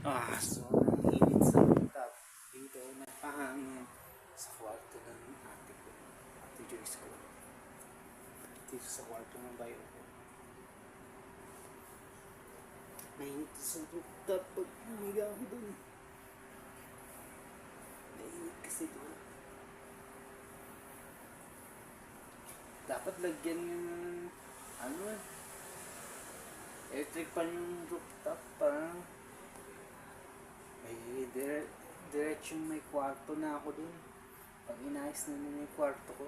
Sobrang init sa rooftop. Dito, napahangin sa kwarto ng ate ko. Ate Joyce ko. Dito sa kwarto ng bayo ko. Mainit sa rooftop pag humiga ako dun. Mainit kasi doon. Dapat lagyan yung electric pan yung rooftop para may diretsyung may kwarto na ako dun. Pag inayos na nila yung kwarto ko.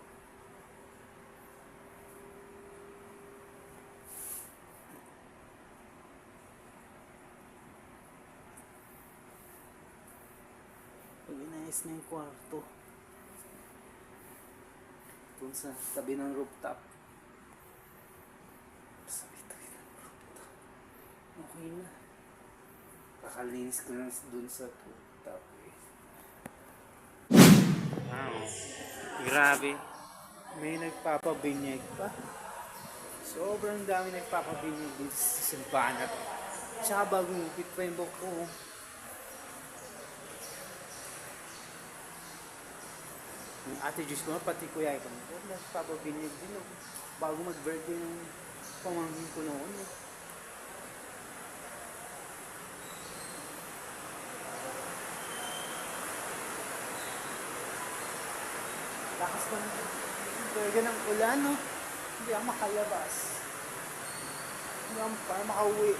Pag inayos na yung kwarto. Dun sa tabi ng rooftop. Sa tabi ng rooftop. Okay na. Kakalinis ko lang dun sa rooftop eh. Wow. Grabe. May nagpapabinyag pa. Sobrang dami nagpapabinyag dito sa simbahan na to. Tsaka bagong upit pa yung buhok ko. Yung ate Diyos ko, pati kuya ko, nagpapabinyag din. Bago mag-birthday ng pamangkin ko noon. Lakas pa ng ulan, no? Hindi ako makalabas. Hindi ako para makauwi.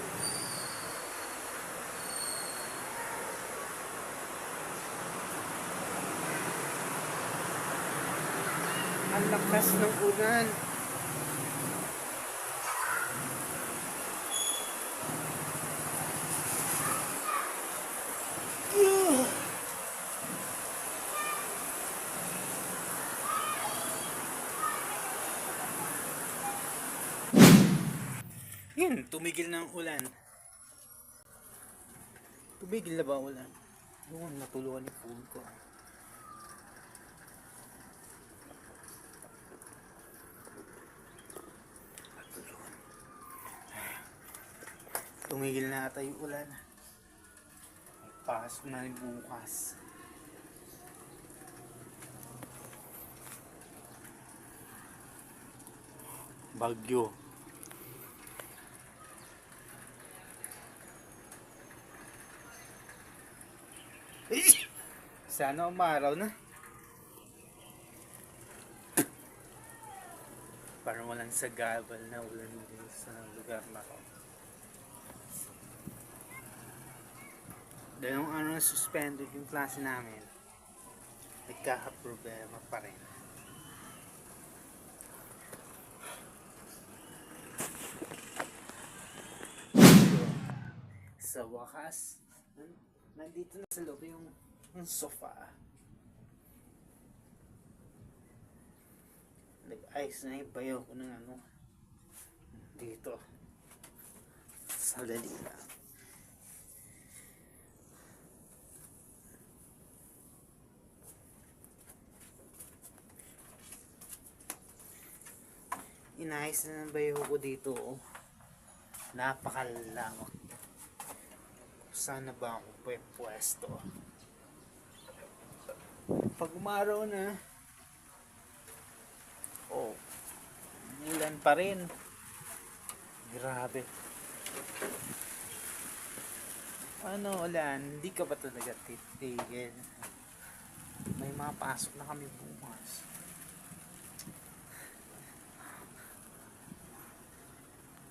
Ang lakas ng ulan. Yun, tumigil na ang ulan. Tumigil na ba ang ulan? Yun, natulungan yung phone ko. Tumigil na ata yung ulan. Pasok na rin bukas. Bagyo. Sana umaraw na. Parang walang sagabal na ulan dito sa lugar na to. Dalawang araw na suspended yung klase namin. Nagkakaproblema pa rin. Sa wakas, nandito na sa loob yung sofa. Nag-ayos na yung bayo ko ng dito. Sandali lang. Inayos na ng bayo ko dito. Napakalawak. Sana ba ako pwesto? Pag umaraw na, ulan pa rin. Grabe. Ulan? Hindi ka ba talaga titigil? May mapasok na kami bukas.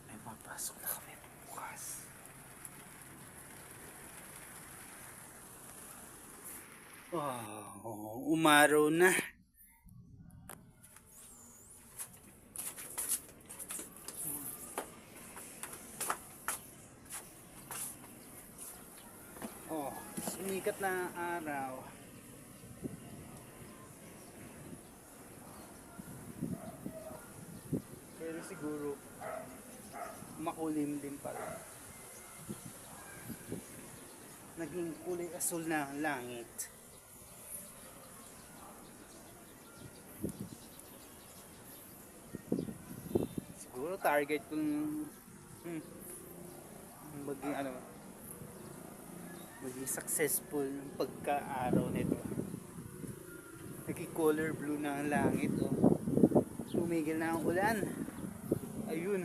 May mapasok na kami bukas. Umaraw na. Sumikat na araw. Pero siguro makulim din pala. Naging kulay asul na ang langit. Siguro target kung maging maging successful ng pagka-araw nito. Nagki-color blue na ang langit, oh. Tumigil na ang ulan. Ayun.